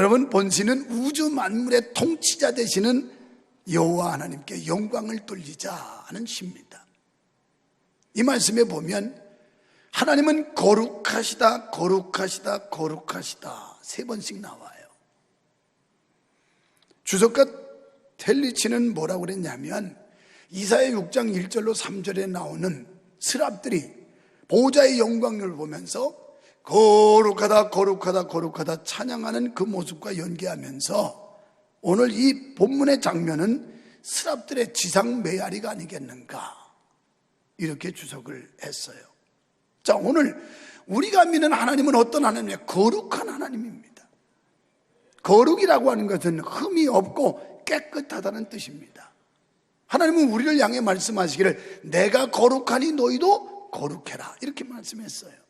여러분, 본신은 우주 만물의 통치자 되시는 여호와 하나님께 영광을 돌리자 하는 시입니다. 이 말씀에 보면 하나님은 거룩하시다, 거룩하시다, 거룩하시다 세 번씩 나와요. 주석가 텔리치는 뭐라고 그랬냐면 이사야 6장 1절로 3절에 나오는 스랍들이 보호자의 영광을 보면서 거룩하다, 거룩하다, 거룩하다 찬양하는 그 모습과 연계하면서 오늘 이 본문의 장면은 스랍들의 지상 메아리가 아니겠는가, 이렇게 주석을 했어요. 자, 오늘 우리가 믿는 하나님은 어떤 하나님이냐? 거룩한 하나님입니다. 거룩이라고 하는 것은 흠이 없고 깨끗하다는 뜻입니다. 하나님은 우리를 향해 말씀하시기를 내가 거룩하니 너희도 거룩해라, 이렇게 말씀했어요.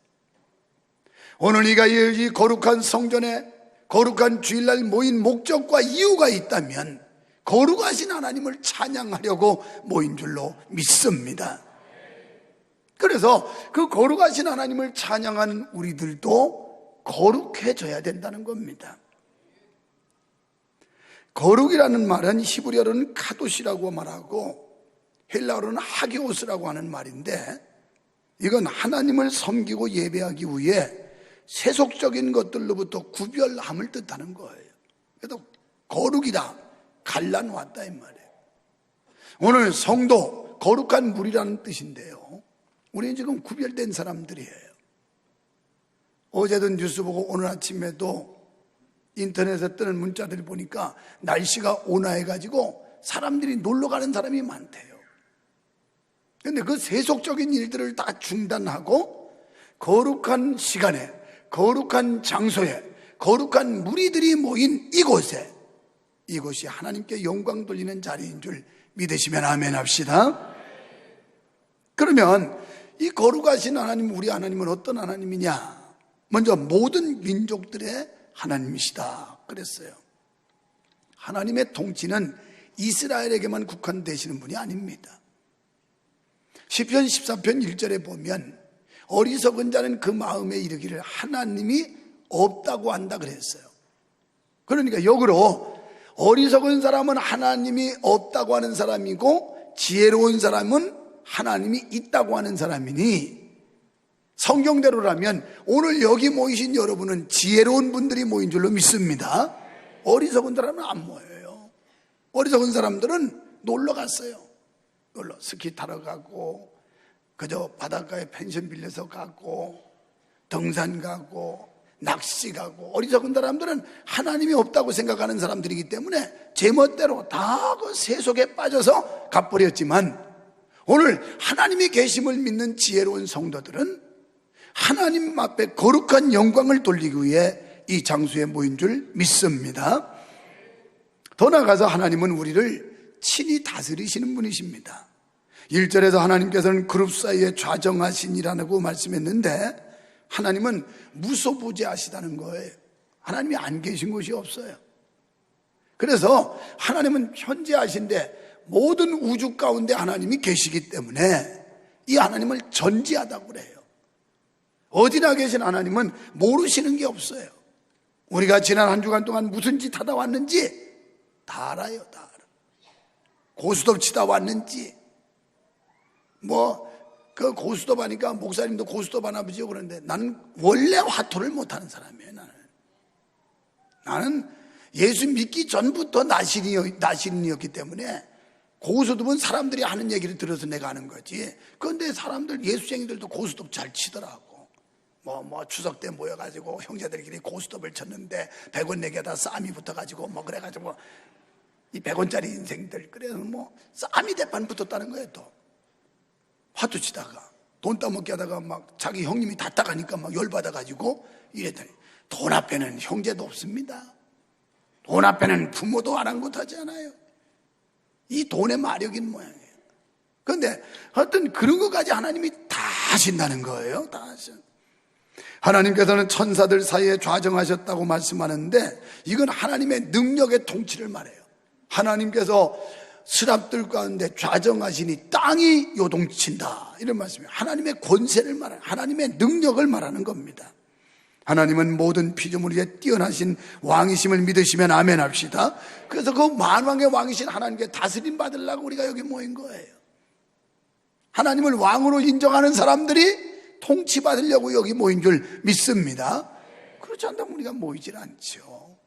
오늘 이 거룩한 성전에 거룩한 주일날 모인 목적과 이유가 있다면 거룩하신 하나님을 찬양하려고 모인 줄로 믿습니다. 그래서 그 거룩하신 하나님을 찬양하는 우리들도 거룩해져야 된다는 겁니다. 거룩이라는 말은 히브리어로는 카도시라고 말하고 헬라어로는 하기오스라고 하는 말인데, 이건 하나님을 섬기고 예배하기 위해 세속적인 것들로부터 구별함을 뜻하는 거예요. 그래서 거룩이다, 갈라놓았다 이 말이에요. 오늘 성도, 거룩한 물이라는 뜻인데요, 우리는 지금 구별된 사람들이에요. 어제도 뉴스 보고 오늘 아침에도 인터넷에 뜨는 문자들을 보니까 날씨가 온화해가지고 사람들이 놀러 가는 사람이 많대요. 그런데 그 세속적인 일들을 다 중단하고 거룩한 시간에, 거룩한 장소에, 거룩한 무리들이 모인 이곳에, 이곳이 하나님께 영광 돌리는 자리인 줄 믿으시면 아멘 합시다. 그러면 이 거룩하신 하나님, 우리 하나님은 어떤 하나님이냐? 먼저 모든 민족들의 하나님이시다 그랬어요. 하나님의 통치는 이스라엘에게만 국한되시는 분이 아닙니다. 시편 14편 1절에 보면 어리석은 자는 그 마음에 이르기를 하나님이 없다고 한다 그랬어요. 그러니까 역으로 어리석은 사람은 하나님이 없다고 하는 사람이고 지혜로운 사람은 하나님이 있다고 하는 사람이니, 성경대로라면 오늘 여기 모이신 여러분은 지혜로운 분들이 모인 줄로 믿습니다. 어리석은 사람은 안 모여요. 어리석은 사람들은 놀러 갔어요. 놀러 스키 타러 가고, 그저 바닷가에 펜션 빌려서 가고, 등산 가고, 낚시 가고. 어리석은 사람들은 하나님이 없다고 생각하는 사람들이기 때문에 제멋대로 다 그 세속에 빠져서 가버렸지만, 오늘 하나님이 계심을 믿는 지혜로운 성도들은 하나님 앞에 거룩한 영광을 돌리기 위해 이 장소에 모인 줄 믿습니다. 더 나아가서 하나님은 우리를 친히 다스리시는 분이십니다. 1절에서 하나님께서는 그룹 사이에 좌정하시니라고 말씀했는데, 하나님은 무소부재하시다는 거예요. 하나님이 안 계신 곳이 없어요. 그래서 하나님은 현재하신데 모든 우주 가운데 하나님이 계시기 때문에 이 하나님을 전지하다고 그래요. 어디나 계신 하나님은 모르시는 게 없어요. 우리가 지난 한 주간 동안 무슨 짓 하다 왔는지 다 알아요. 다 알아. 고스톱 치다 왔는지, 그 고스톱 하니까 목사님도 고스톱 하나 보죠. 그런데 나는 원래 화투를 못하는 사람이에요. 나는 예수 믿기 전부터 나시린이었기 때문에 고스톱은 사람들이 하는 얘기를 들어서 내가 하는 거지. 그런데 사람들, 예수쟁이들도 고스톱 잘 치더라고. 추석 때 모여가지고 형제들끼리 고스톱을 쳤는데 100원 내게다 싸움이 붙어가지고 그래가지고 이 100원짜리 인생들, 그래서 싸움이 대판 붙었다는 거예요. 또 화투 치다가 돈 따먹게 하다가 자기 형님이 다 따가니까 열받아가지고 이랬더니, 돈 앞에는 형제도 없습니다. 돈 앞에는 부모도 아랑곳하지 않아요. 이 돈의 마력인 모양이에요. 그런데 하여튼 그런 것까지 하나님이 다 하신다는 거예요. 다 하신. 하나님께서는 천사들 사이에 좌정하셨다고 말씀하는데, 이건 하나님의 능력의 통치를 말해요. 하나님께서 스랍들 가운데 좌정하시니 땅이 요동친다, 이런 말씀이에요. 하나님의 권세를 말하는, 하나님의 능력을 말하는 겁니다. 하나님은 모든 피조물에 뛰어나신 왕이심을 믿으시면 아멘 합시다. 그래서 그 만왕의 왕이신 하나님께 다스림 받으려고 우리가 여기 모인 거예요. 하나님을 왕으로 인정하는 사람들이 통치받으려고 여기 모인 줄 믿습니다. 그렇지 않다면 우리가 모이질 않죠.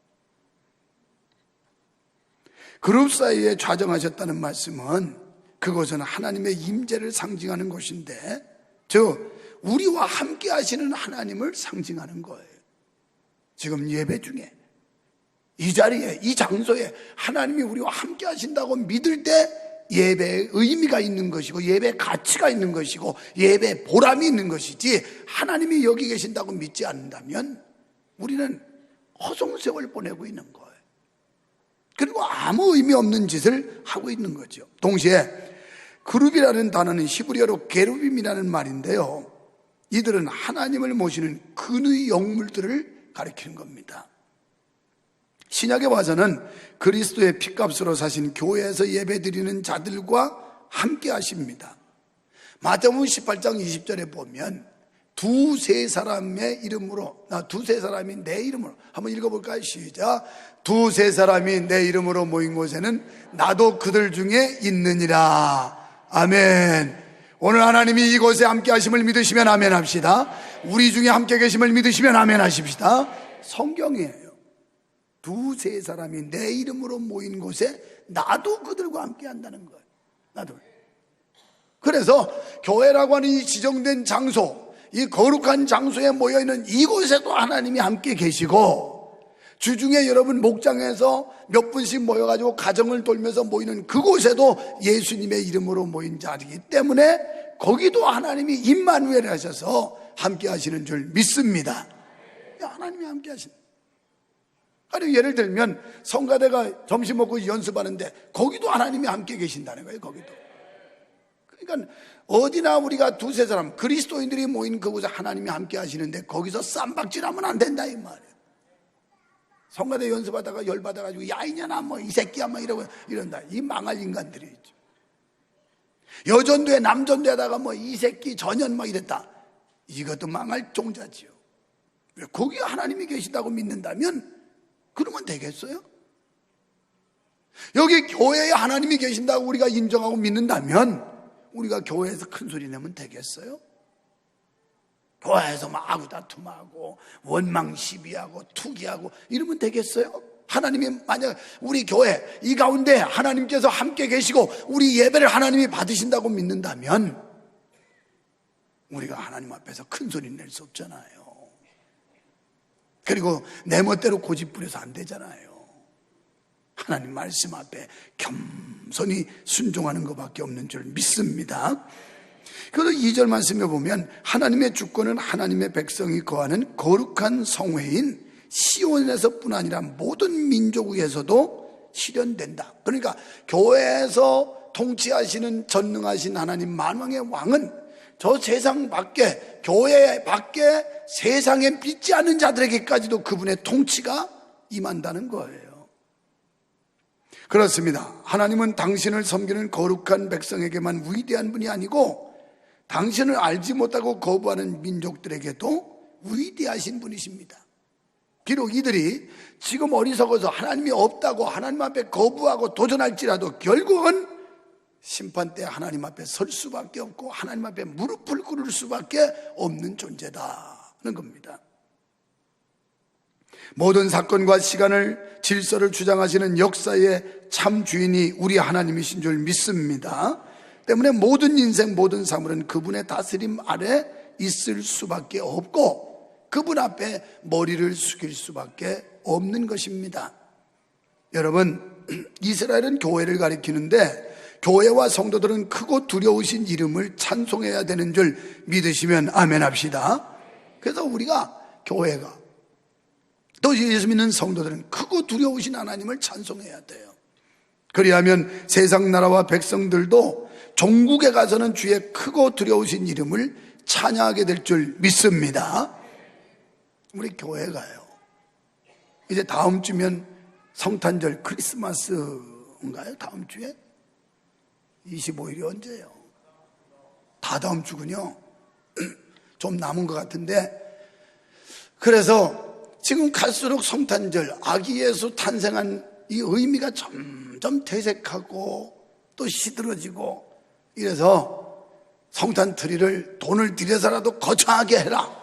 그룹 사이에 좌정하셨다는 말씀은 그것은 하나님의 임재를 상징하는 것인데, 즉 우리와 함께 하시는 하나님을 상징하는 거예요. 지금 예배 중에 이 자리에, 이 장소에 하나님이 우리와 함께 하신다고 믿을 때 예배의 의미가 있는 것이고, 예배의 가치가 있는 것이고, 예배의 보람이 있는 것이지, 하나님이 여기 계신다고 믿지 않는다면 우리는 허송세월 보내고 있는 거예요. 그리고 아무 의미 없는 짓을 하고 있는 거죠. 동시에 그룹이라는 단어는 히브리어로 게루빔이라는 말인데요, 이들은 하나님을 모시는 근의 영물들을 가리키는 겁니다. 신약에 와서는 그리스도의 핏값으로 사신 교회에서 예배드리는 자들과 함께 하십니다. 마태복음 18장 20절에 보면 두세 사람의 이름으로, 두세 사람이 내 이름으로, 한번 읽어볼까요? 시작. 두세 사람이 내 이름으로 모인 곳에는 나도 그들 중에 있느니라. 아멘. 오늘 하나님이 이곳에 함께 하심을 믿으시면 아멘 합시다. 우리 중에 함께 계심을 믿으시면 아멘 하십시다. 성경이에요. 두세 사람이 내 이름으로 모인 곳에 나도 그들과 함께 한다는 거예요. 나도. 그래서 교회라고 하는 이 지정된 장소, 이 거룩한 장소에 모여있는 이곳에도 하나님이 함께 계시고, 주중에 여러분 목장에서 몇 분씩 모여가지고 가정을 돌면서 모이는 그곳에도 예수님의 이름으로 모인 자리이기 때문에 거기도 하나님이 임마누엘 하셔서 함께 하시는 줄 믿습니다. 하나님이 함께 하신다. 아니, 예를 들면 성가대가 점심 먹고 연습하는데 거기도 하나님이 함께 계신다는 거예요. 거기도. 그러니까 어디나 우리가 두세 사람 그리스도인들이 모인 그곳에 하나님이 함께 하시는데 거기서 쌈박질하면 안 된다 이 말이에요. 성가대 연습하다가 열받아가지고 야 이년아 뭐 이 새끼야 뭐 이러고 이런다. 이 망할 인간들이죠. 여전도에 남전도에다가 뭐 이 새끼 전현 뭐 이랬다. 이것도 망할 종자지요. 거기 하나님이 계시다고 믿는다면 그러면 되겠어요? 여기 교회에 하나님이 계신다고 우리가 인정하고 믿는다면 우리가 교회에서 큰 소리 내면 되겠어요? 교회에서 막 아구다툼하고 원망 시비하고 투기하고 이러면 되겠어요? 하나님이 만약 우리 교회 이 가운데 하나님께서 함께 계시고 우리 예배를 하나님이 받으신다고 믿는다면 우리가 하나님 앞에서 큰 소리 낼 수 없잖아요. 그리고 내 멋대로 고집 부려서 안 되잖아요. 하나님 말씀 앞에 겸손히 순종하는 것밖에 없는 줄 믿습니다. 그래서 2절 말씀에 보면 하나님의 주권은 하나님의 백성이 거하는 거룩한 성회인 시온에서뿐 아니라 모든 민족 위에서도 실현된다. 그러니까 교회에서 통치하시는 전능하신 하나님 만왕의 왕은 저 세상 밖에, 교회 밖에 세상에 믿지 않는 자들에게까지도 그분의 통치가 임한다는 거예요. 그렇습니다. 하나님은 당신을 섬기는 거룩한 백성에게만 위대한 분이 아니고 당신을 알지 못하고 거부하는 민족들에게도 위대하신 분이십니다. 비록 이들이 지금 어리석어서 하나님이 없다고 하나님 앞에 거부하고 도전할지라도 결국은 심판 때 하나님 앞에 설 수밖에 없고 하나님 앞에 무릎을 꿇을 수밖에 없는 존재다는 겁니다. 모든 사건과 시간을 질서를 주장하시는 역사의 참 주인이 우리 하나님이신 줄 믿습니다. 때문에 모든 인생 모든 사물은 그분의 다스림 아래 있을 수밖에 없고 그분 앞에 머리를 숙일 수밖에 없는 것입니다. 여러분, 이스라엘은 교회를 가리키는데 교회와 성도들은 크고 두려우신 이름을 찬송해야 되는 줄 믿으시면 아멘 합시다. 그래서 우리가 교회가 또 예수 믿는 성도들은 크고 두려우신 하나님을 찬송해야 돼요. 그리하면 세상 나라와 백성들도 종국에 가서는 주의 크고 두려우신 이름을 찬양하게 될 줄 믿습니다. 우리 교회가요, 이제 다음 주면 성탄절 크리스마스인가요? 다음 주에? 25일이 언제예요? 다 다음 주군요. 좀 남은 것 같은데 그래서 지금 갈수록 성탄절, 아기 예수 탄생한 이 의미가 점점 퇴색하고 또 시들어지고, 이래서 성탄 트리를 돈을 들여서라도 거창하게 해라.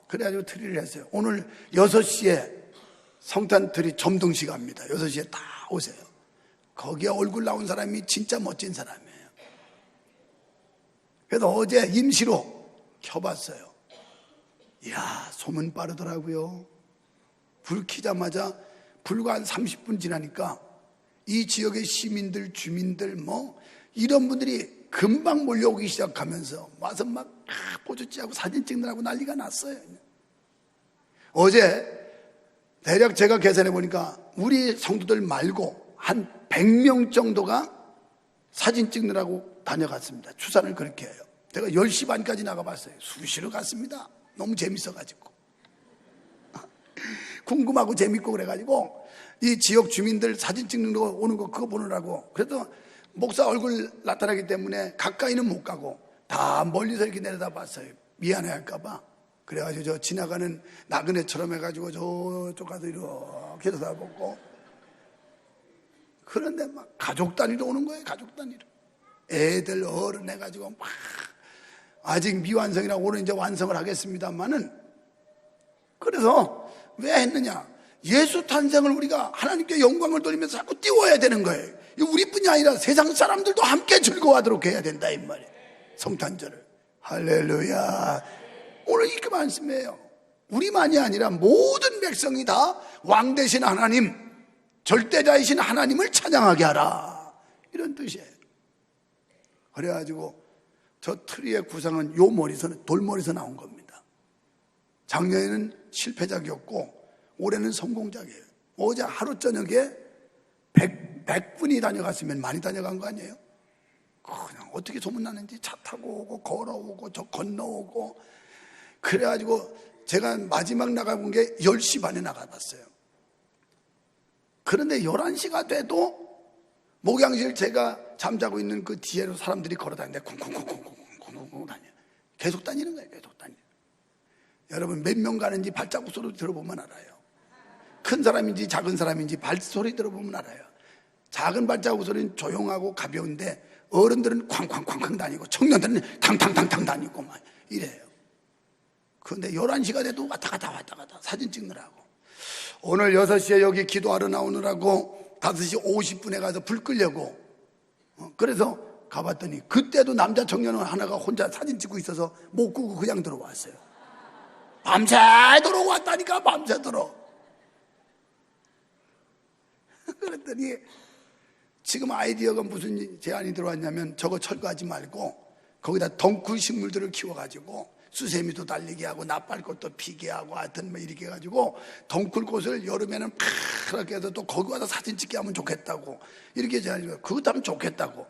그래가지고 트리를 했어요. 오늘 6시에 성탄 트리 점등식 합니다. 6시에 다 오세요. 거기에 얼굴 나온 사람이 진짜 멋진 사람이에요. 그래서 어제 임시로 켜봤어요. 이야, 소문 빠르더라고요. 불 켜자마자 불과 한 30분 지나니까 이 지역의 시민들, 주민들 이런 분들이 금방 몰려오기 시작하면서 와서 막 포즈찌하고 사진 찍느라고 난리가 났어요. 어제 대략 제가 계산해 보니까 우리 성도들 말고 한 100명 정도가 사진 찍느라고 다녀갔습니다. 추산을 그렇게 해요. 제가 10시 반까지 나가봤어요. 수시로 갔습니다. 너무 재밌어가지고. 궁금하고 재밌고 그래가지고 이 지역 주민들 사진 찍는 거 오는 거 그거 보느라고. 그래도 목사 얼굴 나타나기 때문에 가까이는 못 가고 다 멀리서 이렇게 내려다 봤어요. 미안해 할까봐. 그래가지고 저 지나가는 나그네처럼 해가지고 저쪽 가서 이렇게 쳐다보고. 그런데 막 가족 단위로 오는 거예요. 가족 단위로. 애들 어른 해가지고 막 아직 미완성이라고 오늘 이제 완성을 하겠습니다만은. 그래서 왜 했느냐? 예수 탄생을 우리가 하나님께 영광을 돌리면서 자꾸 띄워야 되는 거예요. 우리뿐이 아니라 세상 사람들도 함께 즐거워하도록 해야 된다 이 말이에요. 성탄절을. 할렐루야. 오늘 이렇게 말씀해요. 우리만이 아니라 모든 백성이 다 왕 되신 하나님, 절대자이신 하나님을 찬양하게 하라, 이런 뜻이에요. 그래가지고 저 트리의 구상은 요 머리선, 돌머리에서 나온 겁니다. 작년에는 실패작이었고 올해는 성공작이에요. 어제 하루 저녁에 100분이 다녀갔으면 많이 다녀간 거 아니에요? 그냥 어떻게 소문나는지 차 타고 오고 걸어오고 저 건너오고. 그래가지고 제가 마지막 나가본 게 10시 반에 나가봤어요. 그런데 11시가 돼도 목양실 제가 잠자고 있는 그 뒤에로 사람들이 걸어다니는데 쿵쿵쿵쿵쿵쿵쿵 다녀요. 계속 다니는 거예요. 계속 다녀요. 여러분 몇 명 가는지 발자국 소리 들어보면 알아요. 큰 사람인지 작은 사람인지 발소리 들어보면 알아요. 작은 발자국 소리는 조용하고 가벼운데 어른들은 쾅쾅쾅쾅 다니고 청년들은 탕탕탕탕 다니고 막 이래요. 그런데 11시가 돼도 왔다 갔다 사진 찍느라고. 오늘 6시에 여기 기도하러 나오느라고 5시 50분에 가서 불 끄려고 그래서 가봤더니 그때도 남자 청년 하나가 혼자 사진 찍고 있어서 못 끄고 그냥 들어왔어요. 밤새도록 왔다니까. 밤새도록. 그랬더니 지금 아이디어가 무슨 제안이 들어왔냐면 저거 철거하지 말고 거기다 덩쿨 식물들을 키워가지고 수세미도 달리게 하고 나팔꽃도 피게 하고 하여튼 뭐 이렇게 해가지고 덩쿨꽃을 여름에는 파랗게 해서 또 거기 와서 사진 찍게 하면 좋겠다고 이렇게 제안이 거예요. 그것도 하면 좋겠다고.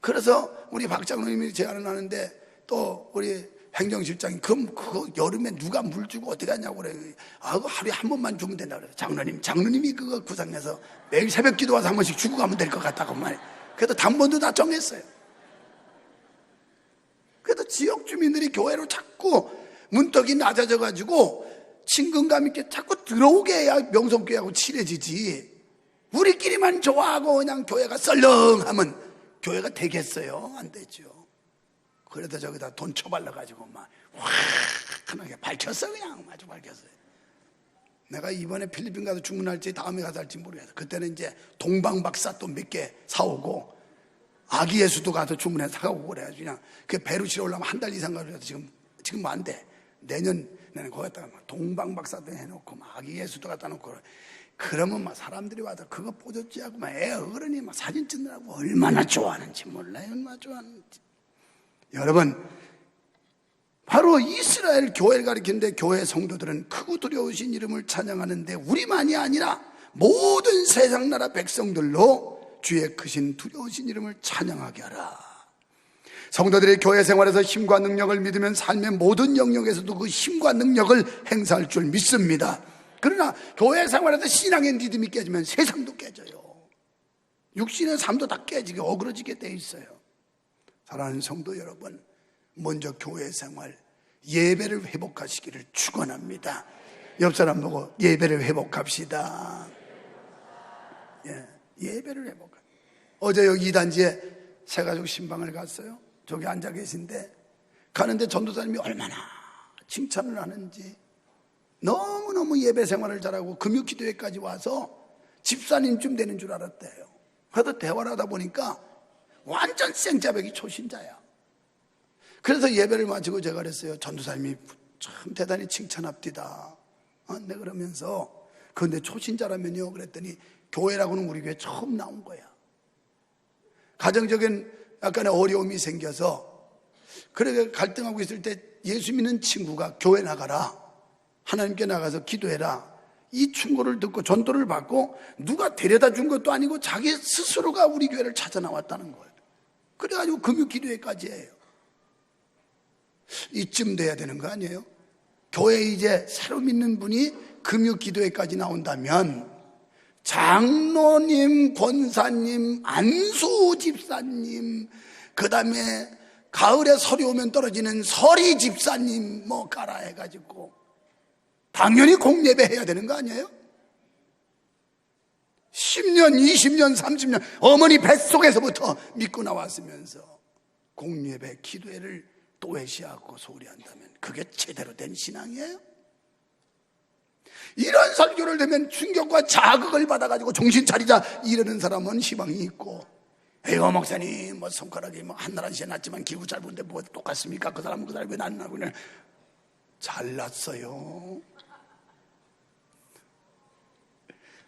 그래서 우리 박 장로님이 제안을 하는데 또 우리 행정실장이 그럼 그거 여름에 누가 물 주고 어떻게 하냐고 그래요. 아, 그 하루에 한 번만 주면 된다고 그래요. 장로님이 그거 구상해서 매일 새벽 기도 와서 한 번씩 주고 가면 될 것 같다고 말이에요. 그래도 단번도 다 정했어요. 그래도 지역 주민들이 교회로 자꾸 문턱이 낮아져가지고 친근감 있게 자꾸 들어오게 해야 명성교회하고 친해지지. 우리끼리만 좋아하고 그냥 교회가 썰렁하면 교회가 되겠어요? 안 되죠. 그래도 저기다 돈 쳐발라가지고 막 환하게 밝혔어. 그냥 아주 밝혔어요. 내가 이번에 필리핀 가서 주문할지 다음에 가서 할지 모르겠어. 그때는 이제 동방박사 또 몇 개 사오고 아기 예수도 가서 주문해 사가고 그래가지고 그냥 그 배로 실어 올라면 한 달 이상 가서 지금 안 돼. 내년에는 거기다가 동방박사도 해놓고 막 아기 예수도 갖다 놓고 그러면 막 사람들이 와서 그거 뽀졌지 하고 막 애 어른이 막 사진 찍느라고 얼마나 좋아하는지 몰라요. 얼마나 좋아하는지. 여러분, 바로 이스라엘 교회를 가리키는데 교회 성도들은 크고 두려우신 이름을 찬양하는데 우리만이 아니라 모든 세상 나라 백성들로 주의 크신 두려우신 이름을 찬양하게 하라. 성도들이 교회 생활에서 힘과 능력을 믿으면 삶의 모든 영역에서도 그 힘과 능력을 행사할 줄 믿습니다. 그러나 교회 생활에서 신앙의 믿음이 깨지면 세상도 깨져요. 육신의 삶도 다 깨지게 어그러지게 돼 있어요. 사랑하는 성도 여러분, 먼저 교회 생활, 예배를 회복하시기를 축원합니다. 옆 사람 보고 예배를 회복합시다. 예배를 회복합니다. 어제 여기 2단지에 새가족 신방을 갔어요. 저기 앉아 계신데 가는데 전도사님이 얼마나 칭찬을 하는지, 너무너무 예배 생활을 잘하고 금요기도회까지 와서 집사님쯤 되는 줄 알았대요. 그래도 대화를 하다 보니까 완전 생자백이 초신자야. 그래서 예배를 마치고 제가 그랬어요. 전도사님이 참 대단히 칭찬합디다. 네, 그러면서 그런데 초신자라면요 그랬더니 교회라고는 우리 교회 처음 나온 거야. 가정적인 약간의 어려움이 생겨서 그렇게 갈등하고 있을 때 예수 믿는 친구가 교회 나가라, 하나님께 나가서 기도해라, 이 충고를 듣고 전도를 받고 누가 데려다 준 것도 아니고 자기 스스로가 우리 교회를 찾아 나왔다는 거예요. 그래가지고 금요 기도회까지 해요. 이쯤 돼야 되는 거 아니에요? 교회에 이제 새로 믿는 분이 금요 기도회까지 나온다면 장로님, 권사님, 안수 집사님, 그 다음에 가을에 설이 오면 떨어지는 서리 집사님 뭐 까라 해가지고 당연히 공예배 해야 되는 거 아니에요? 10년, 20년, 30년 어머니 뱃속에서부터 믿고 나왔으면서 공예배, 기도회를 또 회시하고 소홀히 한다면 그게 제대로 된 신앙이에요? 이런 설교를 들으면 충격과 자극을 받아가지고 정신 차리자 이러는 사람은 희망이 있고, 에이고 목사님 뭐 손가락이 뭐 한나라시에 났지만 기구 짧은데 뭐 똑같습니까? 그 사람은 그 사람이 왜 안 나고 그냥 잘났어요.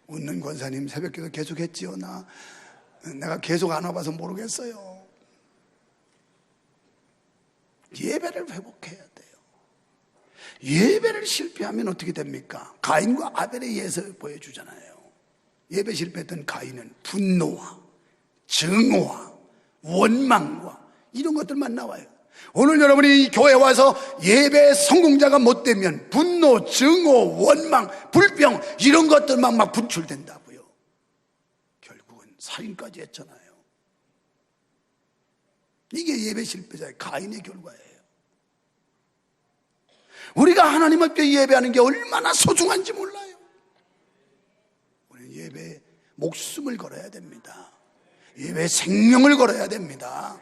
웃는 권사님 새벽기도 계속 했지요. 내가 계속 안 와봐서 모르겠어요. 예배를 회복해야 돼요. 예배를 실패하면 어떻게 됩니까? 가인과 아벨의 예서 보여주잖아요. 예배 실패했던 가인은 분노와 증오와 원망과 이런 것들만 나와요. 오늘 여러분이 이 교회에 와서 예배 성공자가 못 되면 분노, 증오, 원망, 불평 이런 것들만 막 분출된다고요. 결국은 살인까지 했잖아요. 이게 예배 실패자의 가인의 결과예요. 우리가 하나님 앞에 예배하는 게 얼마나 소중한지 몰라요. 우리는 예배에 목숨을 걸어야 됩니다. 예배에 생명을 걸어야 됩니다.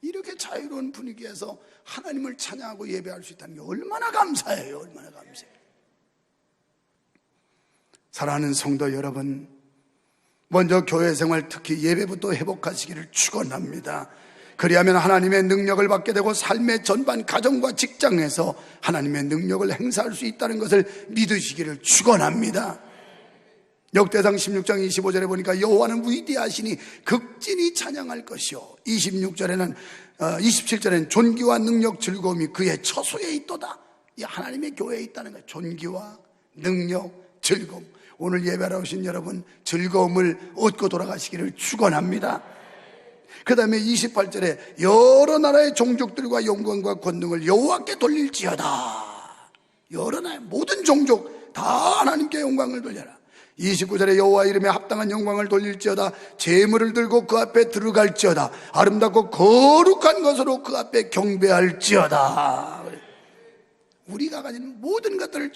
이렇게 자유로운 분위기에서 하나님을 찬양하고 예배할 수 있다는 게 얼마나 감사해요. 얼마나 감사해요. 사랑하는 성도 여러분, 먼저 교회 생활 특히 예배부터 회복하시기를 축원합니다. 그리하면 하나님의 능력을 받게 되고 삶의 전반 가정과 직장에서 하나님의 능력을 행사할 수 있다는 것을 믿으시기를 축원합니다. 역대상 16장 25절에 보니까 여호와는 위대하시니 극진히 찬양할 것이요 27절에는 존귀와 능력 즐거움이 그의 처소에 있도다. 이 하나님의 교회에 있다는 거예요. 존귀와 능력 즐거움. 오늘 예배하러 오신 여러분 즐거움을 얻고 돌아가시기를 축원합니다. 그 다음에 28절에 여러 나라의 종족들과 영광과 권능을 여호와께 돌릴지어다. 여러 나라의 모든 종족 다 하나님께 영광을 돌려라. 29절에 여호와 이름에 합당한 영광을 돌릴지어다. 제물을 들고 그 앞에 들어갈지어다. 아름답고 거룩한 것으로 그 앞에 경배할지어다. 우리가 가진 모든 것들을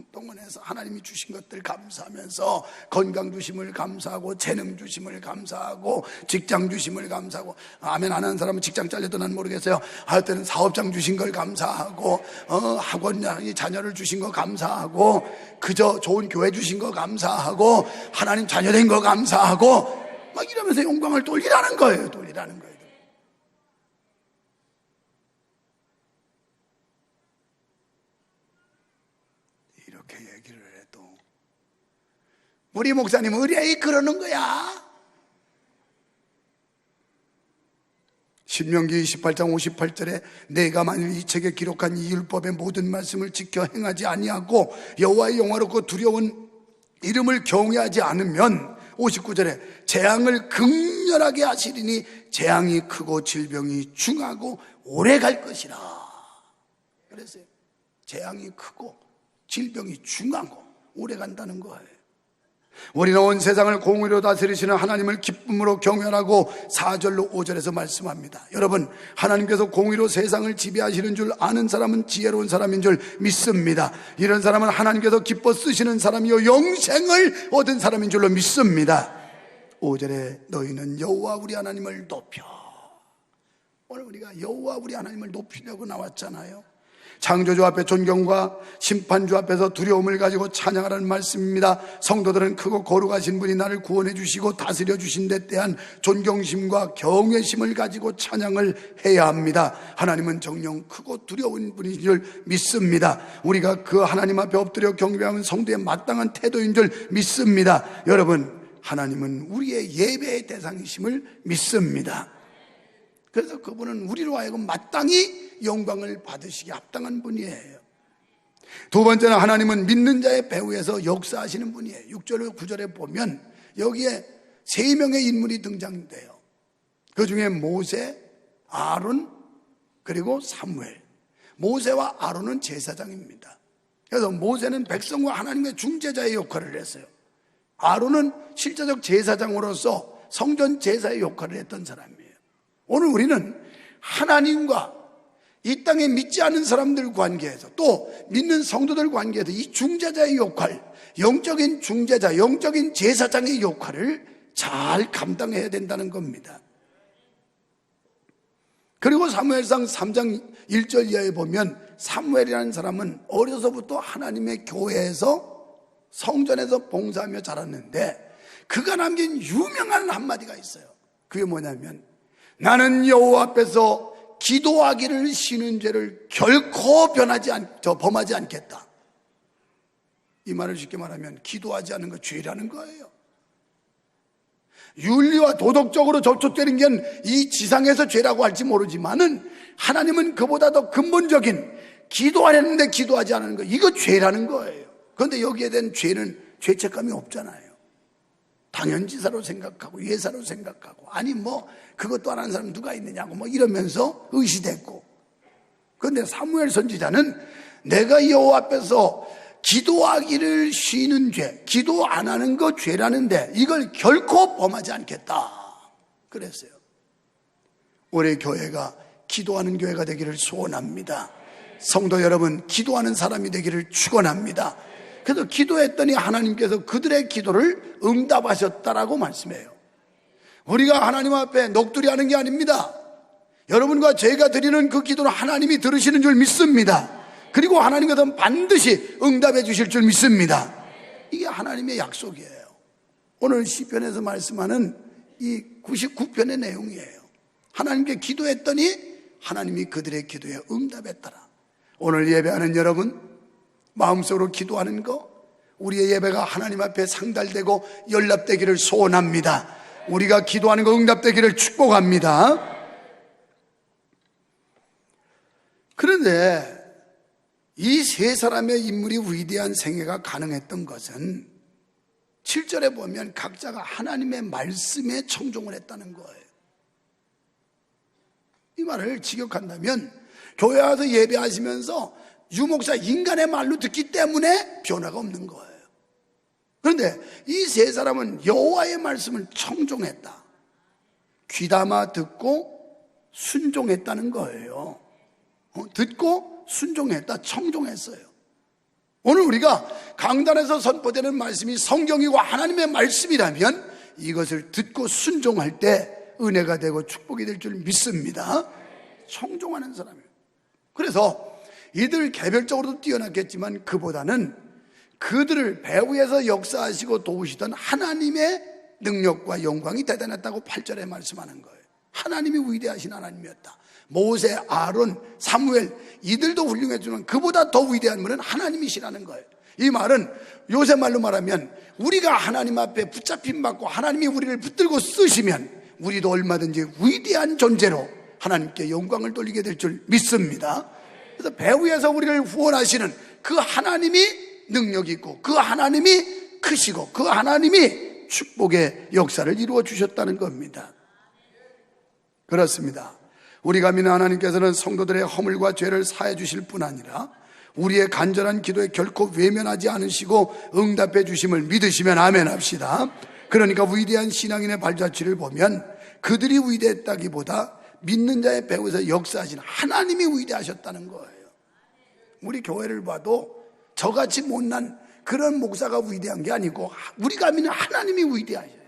동원해서 하나님이 주신 것들 감사하면서 건강 주심을 감사하고 재능 주심을 감사하고 직장 주심을 감사하고, 아멘 안 하는 사람은 직장 잘려도 난 모르겠어요. 하여튼 사업장 주신 걸 감사하고 학원 자녀를 주신 거 감사하고 그저 좋은 교회 주신 거 감사하고 하나님 자녀 된 거 감사하고 막 이러면서 영광을 돌리라는 거예요. 돌리라는 거예요. 우리 목사님은 의뢰이 그러는 거야. 신명기 28장 58절에 내가 만일 이 책에 기록한 이 율법의 모든 말씀을 지켜 행하지 아니하고 여호와의 영화롭고 두려운 이름을 경외하지 않으면 59절에 재앙을 극렬하게 하시리니 재앙이 크고 질병이 중하고 오래 갈 것이라 그랬어요. 재앙이 크고 질병이 중하고 오래 간다는 거예요. 우리는 온 세상을 공의로 다스리시는 하나님을 기쁨으로 경외하라고 4절로 5절에서 말씀합니다. 여러분, 하나님께서 공의로 세상을 지배하시는 줄 아는 사람은 지혜로운 사람인 줄 믿습니다. 이런 사람은 하나님께서 기뻐 쓰시는 사람이요 영생을 얻은 사람인 줄로 믿습니다. 5절에 너희는 여호와 우리 하나님을 높여. 오늘 우리가 여호와 우리 하나님을 높이려고 나왔잖아요. 창조주 앞에 존경과 심판주 앞에서 두려움을 가지고 찬양하라는 말씀입니다. 성도들은 크고 거룩하신 분이 나를 구원해 주시고 다스려 주신 데 대한 존경심과 경외심을 가지고 찬양을 해야 합니다. 하나님은 정녕 크고 두려운 분인 줄 믿습니다. 우리가 그 하나님 앞에 엎드려 경배하는 성도의 마땅한 태도인 줄 믿습니다. 여러분, 하나님은 우리의 예배의 대상이심을 믿습니다. 그래서 그분은 우리로 하여금 마땅히 영광을 받으시기 합당한 분이에요. 두 번째는 하나님은 믿는 자의 배후에서 역사하시는 분이에요. 6절 9절에 보면 여기에 3명의 인물이 등장돼요. 그 중에 모세, 아론, 그리고 사무엘. 모세와 아론은 제사장입니다. 그래서 모세는 백성과 하나님의 중재자의 역할을 했어요. 아론은 실제적 제사장으로서 성전 제사의 역할을 했던 사람이에요. 오늘 우리는 하나님과 이 땅에 믿지 않는 사람들 관계에서 또 믿는 성도들 관계에서 이 중재자의 역할, 영적인 중재자, 영적인 제사장의 역할을 잘 감당해야 된다는 겁니다. 그리고 사무엘상 3장 1절 이하에 보면 사무엘이라는 사람은 어려서부터 하나님의 교회에서 성전에서 봉사하며 자랐는데 그가 남긴 유명한 한마디가 있어요. 그게 뭐냐면 나는 여호와 앞에서 기도하기를 쉬는 죄를 결코 범하지 않겠다. 이 말을 쉽게 말하면 기도하지 않는 거 죄라는 거예요. 윤리와 도덕적으로 접촉되는 게 이 지상에서 죄라고 할지 모르지만은 하나님은 그보다 더 근본적인 기도하려는데 기도하지 않는 거, 이거 죄라는 거예요. 그런데 여기에 대한 죄는 죄책감이 없잖아요. 당연지사로 생각하고 예사로 생각하고 아니 뭐 그것도 안 하는 사람 누가 있느냐고 뭐 이러면서 의시됐고, 그런데 사무엘 선지자는 내가 여호와 앞에서 기도하기를 쉬는 죄, 기도 안 하는 거 죄라는데 이걸 결코 범하지 않겠다 그랬어요. 올해 교회가 기도하는 교회가 되기를 소원합니다. 성도 여러분, 기도하는 사람이 되기를 축원합니다. 그래서 기도했더니 하나님께서 그들의 기도를 응답하셨다라고 말씀해요. 우리가 하나님 앞에 넋두리 하는 게 아닙니다. 여러분과 제가 드리는 그 기도는 하나님이 들으시는 줄 믿습니다. 그리고 하나님께서는 반드시 응답해 주실 줄 믿습니다. 이게 하나님의 약속이에요. 오늘 시편에서 말씀하는 이 99편의 내용이에요. 하나님께 기도했더니 하나님이 그들의 기도에 응답했더라. 오늘 예배하는 여러분, 마음속으로 기도하는 거, 우리의 예배가 하나님 앞에 상달되고 연락되기를 소원합니다. 우리가 기도하는 거 응답되기를 축복합니다. 그런데 이 세 사람의 인물이 위대한 생애가 가능했던 것은 7절에 보면 각자가 하나님의 말씀에 청종을 했다는 거예요. 이 말을 직역한다면 교회 와서 예배하시면서 유목사 인간의 말로 듣기 때문에 변화가 없는 거예요. 그런데 이 세 사람은 여호와의 말씀을 청종했다. 귀담아 듣고 순종했다는 거예요. 듣고 순종했다, 청종했어요. 오늘 우리가 강단에서 선포되는 말씀이 성경이고 하나님의 말씀이라면 이것을 듣고 순종할 때 은혜가 되고 축복이 될 줄 믿습니다. 청종하는 사람이에요. 그래서 이들 개별적으로도 뛰어났겠지만 그보다는 그들을 배후에서 역사하시고 도우시던 하나님의 능력과 영광이 대단했다고 8절에 말씀하는 거예요. 하나님이 위대하신 하나님이었다. 모세, 아론, 사무엘 이들도 훌륭했지만 그보다 더 위대한 분은 하나님이시라는 거예요. 이 말은 요새 말로 말하면 우리가 하나님 앞에 붙잡힘 받고 하나님이 우리를 붙들고 쓰시면 우리도 얼마든지 위대한 존재로 하나님께 영광을 돌리게 될 줄 믿습니다. 그래서 배후에서 우리를 후원하시는 그 하나님이 능력이 있고 그 하나님이 크시고 그 하나님이 축복의 역사를 이루어 주셨다는 겁니다. 그렇습니다. 우리가 믿는 하나님께서는 성도들의 허물과 죄를 사해 주실 뿐 아니라 우리의 간절한 기도에 결코 외면하지 않으시고 응답해 주심을 믿으시면 아멘 합시다. 그러니까 위대한 신앙인의 발자취를 보면 그들이 위대했다기보다 믿는 자의 배후에서 역사하신 하나님이 위대하셨다는 거예요. 우리 교회를 봐도 저같이 못난 그런 목사가 위대한 게 아니고 우리가 믿는 하나님이 위대하셔요.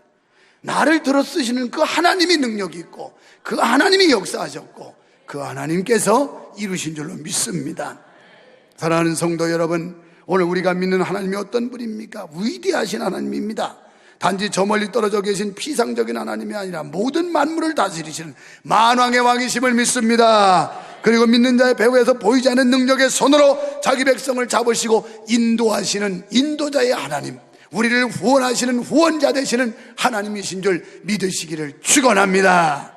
나를 들어 쓰시는 그 하나님이 능력이 있고 그 하나님이 역사하셨고 그 하나님께서 이루신 줄로 믿습니다. 사랑하는 성도 여러분, 오늘 우리가 믿는 하나님이 어떤 분입니까? 위대하신 하나님입니다. 단지 저 멀리 떨어져 계신 피상적인 하나님이 아니라 모든 만물을 다스리시는 만왕의 왕이심을 믿습니다. 그리고 믿는 자의 배후에서 보이지 않는 능력의 손으로 자기 백성을 잡으시고 인도하시는 인도자의 하나님, 우리를 후원하시는 후원자 되시는 하나님이신 줄 믿으시기를 축원합니다.